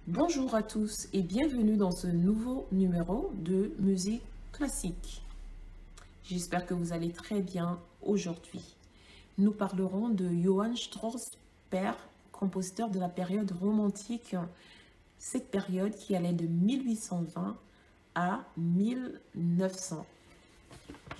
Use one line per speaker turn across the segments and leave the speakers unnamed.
Bonjour à tous et bienvenue dans ce nouveau numéro de musique classique. J'espère que vous allez très bien aujourd'hui. Nous parlerons de Johann Strauss père, compositeur de la période romantique, cette période qui allait de 1820 à 1900.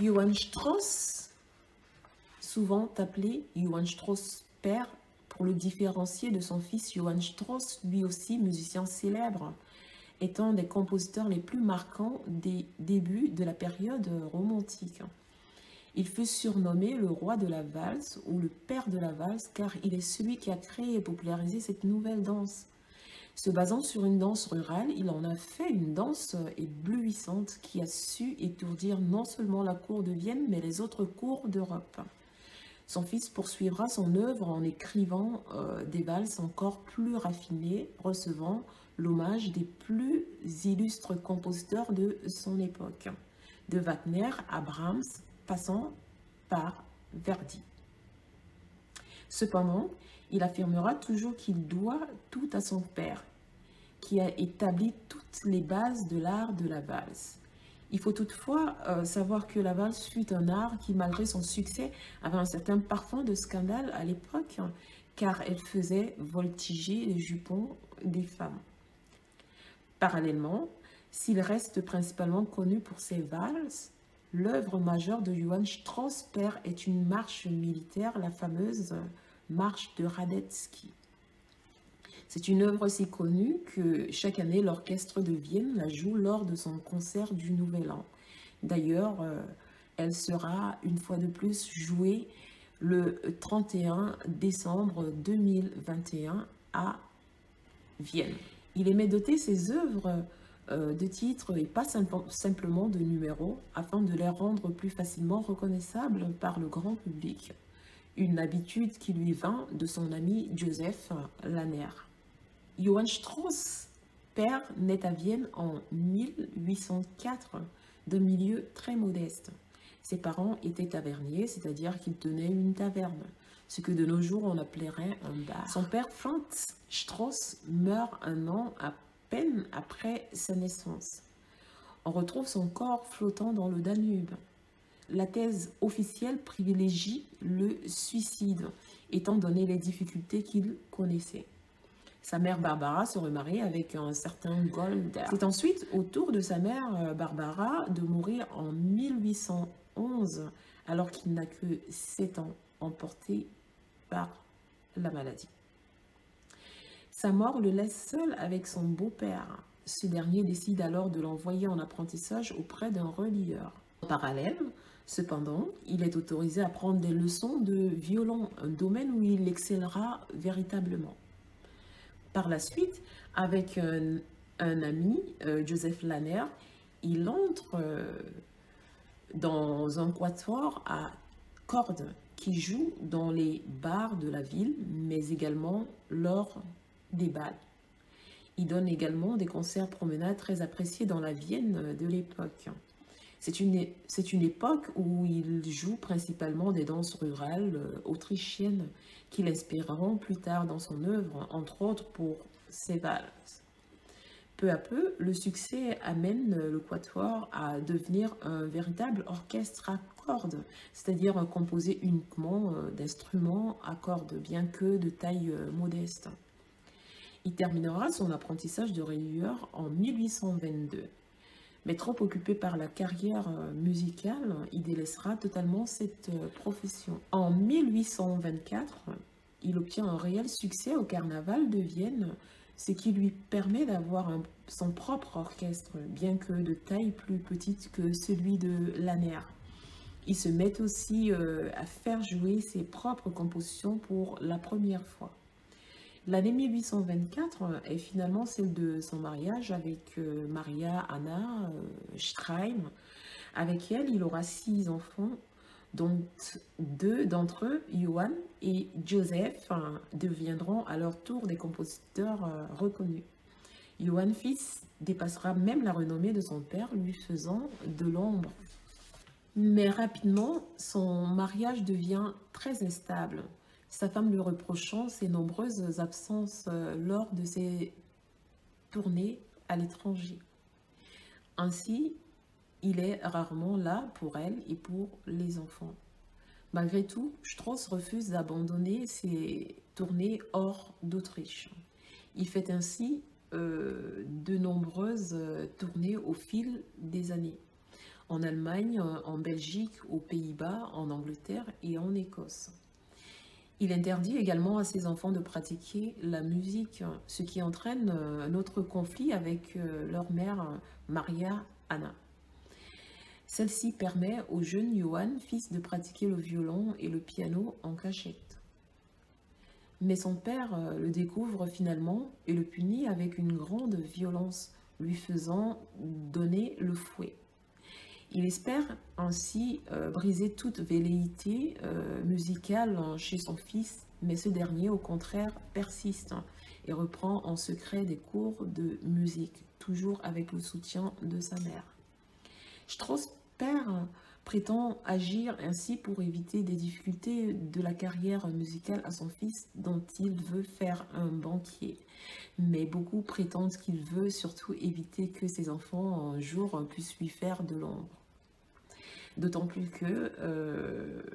Johann Strauss, souvent appelé Johann Strauss père, pour le différencier de son fils Johann Strauss, lui aussi musicien célèbre, étant des compositeurs les plus marquants des débuts de la période romantique. Il fut surnommé le roi de la valse ou le père de la valse car il est celui qui a créé et popularisé cette nouvelle danse. Se basant sur une danse rurale, il en a fait une danse éblouissante qui a su étourdir non seulement la cour de Vienne mais les autres cours d'Europe. Son fils poursuivra son œuvre en écrivant des valses encore plus raffinées, recevant l'hommage des plus illustres compositeurs de son époque, de Wagner à Brahms, passant par Verdi. Cependant, il affirmera toujours qu'il doit tout à son père, qui a établi toutes les bases de l'art de la valse. Il faut toutefois savoir que la valse fut un art qui, malgré son succès, avait un certain parfum de scandale à l'époque, car elle faisait voltiger les jupons des femmes. Parallèlement, s'il reste principalement connu pour ses valses, l'œuvre majeure de Johann Strauss père est une marche militaire, la fameuse marche de Radetzky. C'est une œuvre si connue que chaque année, l'orchestre de Vienne la joue lors de son concert du Nouvel An. D'ailleurs, elle sera une fois de plus jouée le 31 décembre 2021 à Vienne. Il aimait doter ses œuvres de titres et pas simplement de numéros afin de les rendre plus facilement reconnaissables par le grand public. Une habitude qui lui vint de son ami Joseph Lanner. Johann Strauss, père, naît à Vienne en 1804, d'un milieu très modeste. Ses parents étaient taverniers, c'est-à-dire qu'ils tenaient une taverne, ce que de nos jours on appellerait un bar. Son père, Franz Strauss, meurt un an à peine après sa naissance. On retrouve son corps flottant dans le Danube. La thèse officielle privilégie le suicide, étant donné les difficultés qu'il connaissait. Sa mère Barbara se remarie avec un certain Golder. C'est ensuite au tour de sa mère Barbara de mourir en 1811, alors qu'il n'a que 7 ans, emporté par la maladie. Sa mort le laisse seul avec son beau-père. Ce dernier décide alors de l'envoyer en apprentissage auprès d'un relieur. En parallèle, cependant, il est autorisé à prendre des leçons de violon, un domaine où il excellera véritablement. Par la suite, avec un ami, Joseph Lanner, il entre dans un quatuor à cordes qui joue dans les bars de la ville, mais également lors des bals. Il donne également des concerts promenades très appréciés dans la Vienne de l'époque. C'est une époque où il joue principalement des danses rurales autrichiennes qui l'inspireront plus tard dans son œuvre, entre autres pour ses valses. Peu à peu, le succès amène le quatuor à devenir un véritable orchestre à cordes, c'est-à-dire composé uniquement d'instruments à cordes, bien que de taille modeste. Il terminera son apprentissage de relieur en 1822. Mais trop occupé par la carrière musicale, il délaissera totalement cette profession. En 1824, il obtient un réel succès au Carnaval de Vienne, ce qui lui permet d'avoir son propre orchestre, bien que de taille plus petite que celui de Lanner. Il se met aussi à faire jouer ses propres compositions pour la première fois. L'année 1824 est finalement celle de son mariage avec Maria Anna Streim, avec elle il aura 6 enfants, dont 2 d'entre eux, Johann et Joseph, deviendront à leur tour des compositeurs reconnus. Johann fils dépassera même la renommée de son père, lui faisant de l'ombre. Mais rapidement, son mariage devient très instable. Sa femme lui reprochant ses nombreuses absences lors de ses tourner à l'étranger. Ainsi, il est rarement là pour elle et pour les enfants. Malgré tout, Strauss refuse d'abandonner ses tournées hors d'Autriche. Il fait ainsi de nombreuses tournées au fil des années. En Allemagne, en Belgique, aux Pays-Bas, en Angleterre et en Écosse. Il interdit également à ses enfants de pratiquer la musique, ce qui entraîne un autre conflit avec leur mère, Maria Anna. Celle-ci permet au jeune Johann, fils, de pratiquer le violon et le piano en cachette. Mais son père le découvre finalement et le punit avec une grande violence, lui faisant donner le fouet. Il espère ainsi briser toute velléité musicale chez son fils, mais ce dernier, au contraire, persiste et reprend en secret des cours de musique, toujours avec le soutien de sa mère. Strauss père prétend agir ainsi pour éviter des difficultés de la carrière musicale à son fils, dont il veut faire un banquier. Mais beaucoup prétendent qu'il veut surtout éviter que ses enfants un jour puissent lui faire de l'ombre. D'autant plus que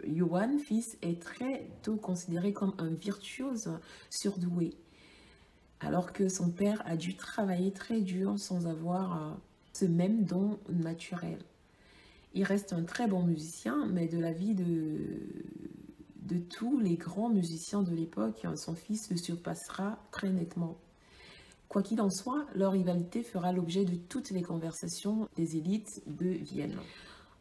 Johann, fils, est très tôt considéré comme un virtuose surdoué, alors que son père a dû travailler très dur sans avoir ce même don naturel. Il reste un très bon musicien, mais de l'avis de tous les grands musiciens de l'époque, son fils le surpassera très nettement. Quoi qu'il en soit, leur rivalité fera l'objet de toutes les conversations des élites de Vienne.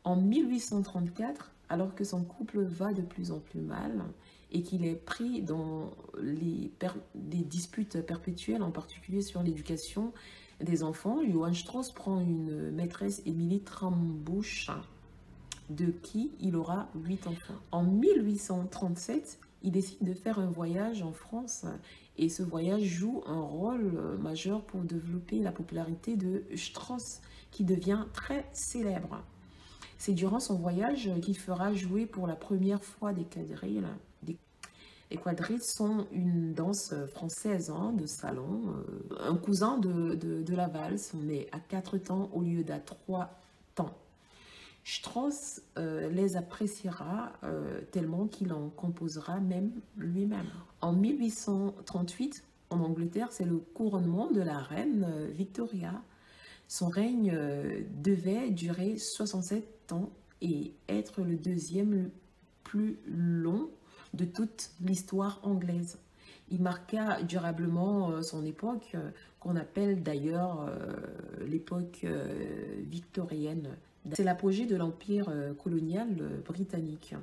En 1834, alors que son couple va de plus en plus mal et qu'il est pris dans des disputes perpétuelles, en particulier sur l'éducation des enfants, Johann Strauss prend une maîtresse, Émilie Trambouch, de qui il aura 8 enfants. En 1837, il décide de faire un voyage en France et ce voyage joue un rôle majeur pour développer la popularité de Strauss, qui devient très célèbre. C'est durant son voyage qu'il fera jouer pour la première fois des quadrilles. Les quadrilles sont une danse française de salon, un cousin de la valse, mais à 4 temps au lieu d'à 3 temps. Strauss les appréciera tellement qu'il en composera même lui-même. En 1838, en Angleterre, c'est le couronnement de la reine Victoria. Son règne devait durer 67 ans et être le deuxième le plus long de toute l'histoire anglaise. Il marqua durablement son époque, qu'on appelle d'ailleurs l'époque victorienne. C'est l'apogée de l'empire colonial britannique.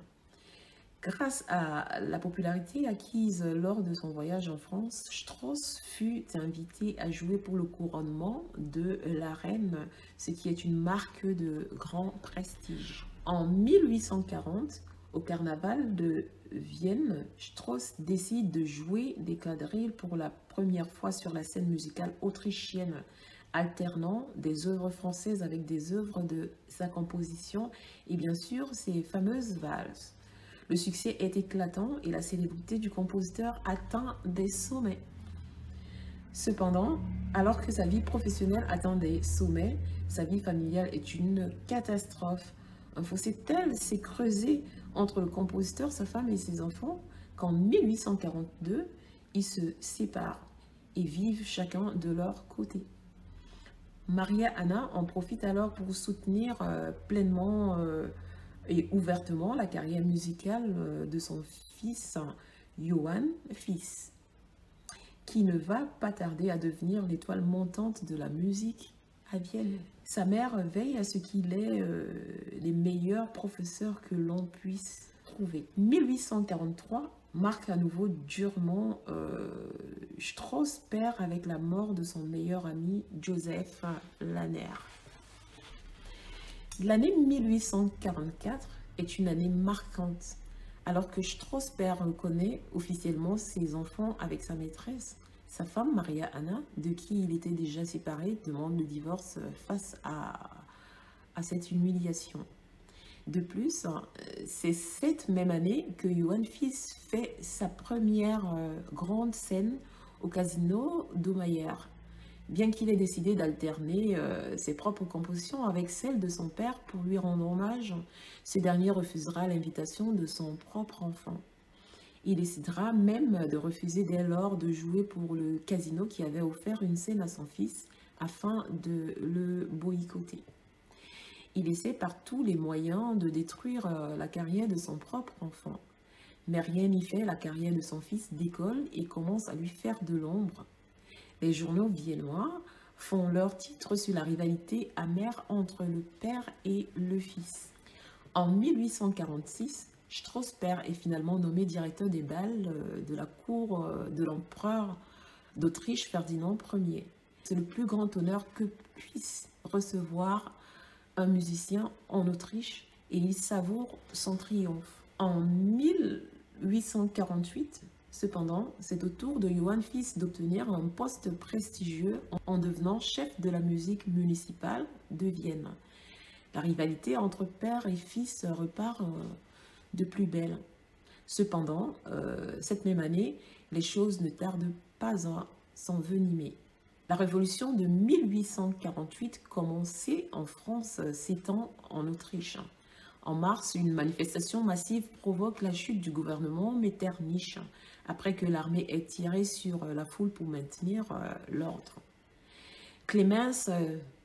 Grâce à la popularité acquise lors de son voyage en France, Strauss fut invité à jouer pour le couronnement de la reine, ce qui est une marque de grand prestige. En 1840, au carnaval de Vienne, Strauss décide de jouer des quadrilles pour la première fois sur la scène musicale autrichienne, alternant des œuvres françaises avec des œuvres de sa composition et bien sûr ses fameuses valses. Le succès est éclatant et la célébrité du compositeur atteint des sommets. Cependant, alors que sa vie professionnelle atteint des sommets, sa vie familiale est une catastrophe. Un fossé tel s'est creusé entre le compositeur, sa femme et ses enfants qu'en 1842, ils se séparent et vivent chacun de leur côté. Maria Anna en profite alors pour soutenir pleinement et ouvertement la carrière musicale de son fils Johann, fils, qui ne va pas tarder à devenir l'étoile montante de la musique à Vienne. Sa mère veille à ce qu'il ait les meilleurs professeurs que l'on puisse trouver. 1843 marque à nouveau durement Strauss perd avec la mort de son meilleur ami Joseph Lanner. L'année 1844 est une année marquante, alors que Strauss père reconnaît officiellement ses enfants avec sa maîtresse. Sa femme, Maria Anna, de qui il était déjà séparé, demande le divorce face à cette humiliation. De plus, c'est cette même année que Johann Fils fait sa première grande scène au casino d'Aumeyer. Bien qu'il ait décidé d'alterner ses propres compositions avec celles de son père pour lui rendre hommage, ce dernier refusera l'invitation de son propre enfant. Il décidera même de refuser dès lors de jouer pour le casino qui avait offert une scène à son fils afin de le boycotter. Il essaie par tous les moyens de détruire la carrière de son propre enfant. Mais rien n'y fait, la carrière de son fils décolle et commence à lui faire de l'ombre. Les journaux viennois font leur titre sur la rivalité amère entre le père et le fils. En 1846, Strasper est finalement nommé directeur des bals de la cour de l'empereur d'Autriche Ferdinand Ier. C'est le plus grand honneur que puisse recevoir un musicien en Autriche et il savoure son triomphe. En 1848, cependant, c'est au tour de Johann Fils d'obtenir un poste prestigieux en devenant chef de la musique municipale de Vienne. La rivalité entre père et fils repart de plus belle. Cependant, cette même année, les choses ne tardent pas à s'envenimer. La révolution de 1848 commençait en France, s'étend en Autriche. En mars, une manifestation massive provoque la chute du gouvernement Metternich, après que l'armée ait tiré sur la foule pour maintenir l'ordre. Clemens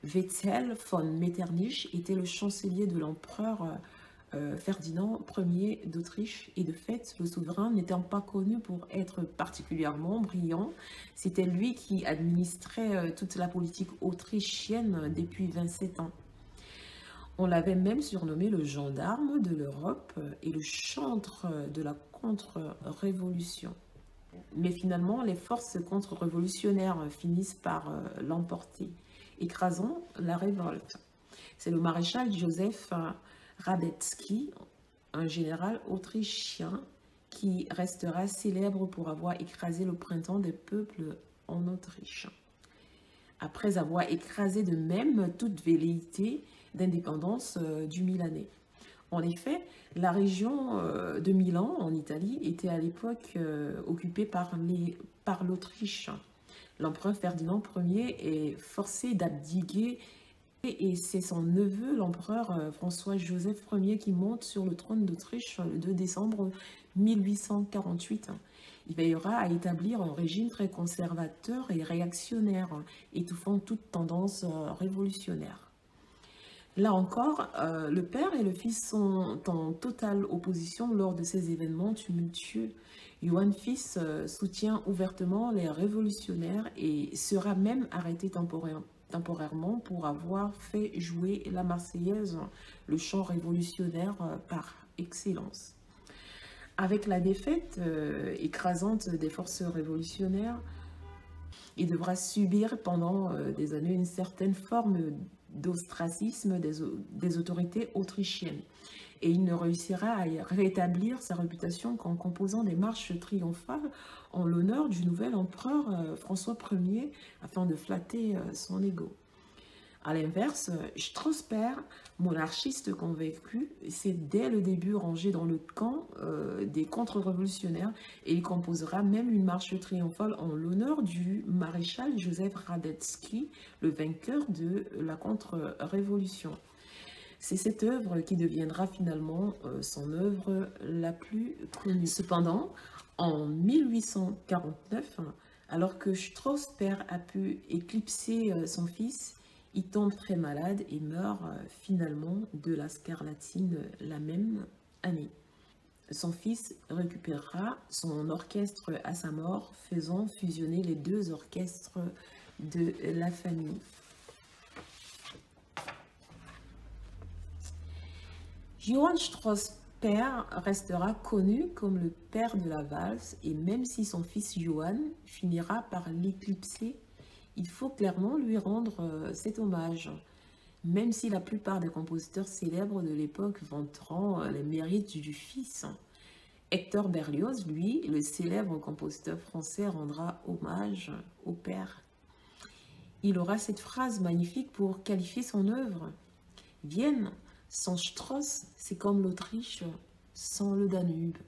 Wetzel von Metternich était le chancelier de l'empereur Ferdinand Ier d'Autriche et de fait, le souverain n'étant pas connu pour être particulièrement brillant, c'était lui qui administrait toute la politique autrichienne depuis 27 ans. On l'avait même surnommé le gendarme de l'Europe et le chantre de la contre-révolution. Mais finalement, les forces contre-révolutionnaires finissent par l'emporter, écrasant la révolte. C'est le maréchal Joseph Radetzky, un général autrichien qui restera célèbre pour avoir écrasé le printemps des peuples en Autriche. Après avoir écrasé de même toute velléité d'indépendance du Milanais. En effet, la région de Milan, en Italie, était à l'époque occupée par l'Autriche. L'empereur Ferdinand Ier est forcé d'abdiquer et c'est son neveu, l'empereur François-Joseph Ier, qui monte sur le trône d'Autriche le 2 décembre 1848. Il veillera à établir un régime très conservateur et réactionnaire, étouffant toute tendance révolutionnaire. Là encore, le père et le fils sont en totale opposition lors de ces événements tumultueux. Johann Fils soutient ouvertement les révolutionnaires et sera même arrêté temporairement pour avoir fait jouer la Marseillaise, le chant révolutionnaire par excellence. Avec la défaite écrasante des forces révolutionnaires, il devra subir pendant des années une certaine forme d'ostracisme des autorités autrichiennes. Et il ne réussira à rétablir sa réputation qu'en composant des marches triomphales en l'honneur du nouvel empereur François Ier afin de flatter son ego. A l'inverse, Strasper, monarchiste convaincu, s'est dès le début rangé dans le camp des contre-révolutionnaires et il composera même une marche triomphale en l'honneur du maréchal Joseph Radetzky, le vainqueur de la contre-révolution. C'est cette œuvre qui deviendra finalement son œuvre la plus connue. Cependant, en 1849, alors que Strasper a pu éclipser son fils, il tombe très malade et meurt finalement de la scarlatine la même année. Son fils récupérera son orchestre à sa mort, faisant fusionner les deux orchestres de la famille. Johann Strasper restera connu comme le père de la valse et même si son fils Johann finira par l'éclipser, il faut clairement lui rendre cet hommage. Même si la plupart des compositeurs célèbres de l'époque vanteront les mérites du fils, Hector Berlioz, lui, le célèbre compositeur français, rendra hommage au père. Il aura cette phrase magnifique pour qualifier son œuvre. Vienne, sans Strauss, c'est comme l'Autriche sans le Danube.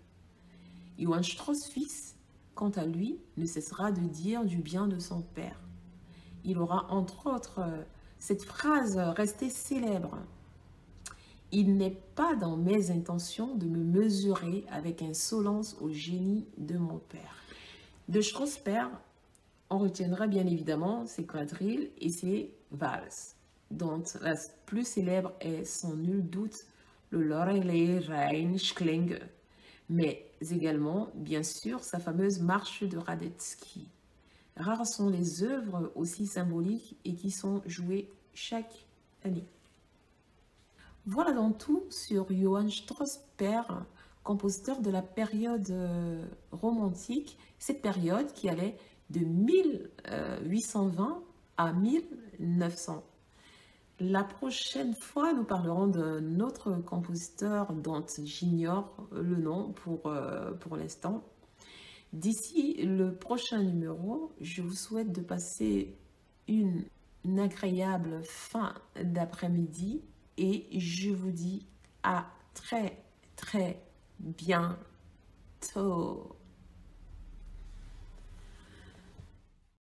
Johann Strauss fils, quant à lui, ne cessera de dire du bien de son père. Il aura entre autres cette phrase restée célèbre. Il n'est pas dans mes intentions de me mesurer avec insolence au génie de mon père. De Strasberg, on retiendra bien évidemment ses quadrilles et ses valses, dont la plus célèbre est sans nul doute le Loreley Rheinschlinge, mais également, bien sûr, sa fameuse marche de Radetzky. Rares sont les œuvres aussi symboliques et qui sont jouées chaque année. Voilà donc tout sur Johann Strasberg, compositeur de la période romantique, cette période qui allait de 1820 à 1900. La prochaine fois, nous parlerons d'un autre compositeur dont j'ignore le nom pour l'instant. D'ici le prochain numéro, je vous souhaite de passer une agréable fin d'après-midi et je vous dis à très bientôt.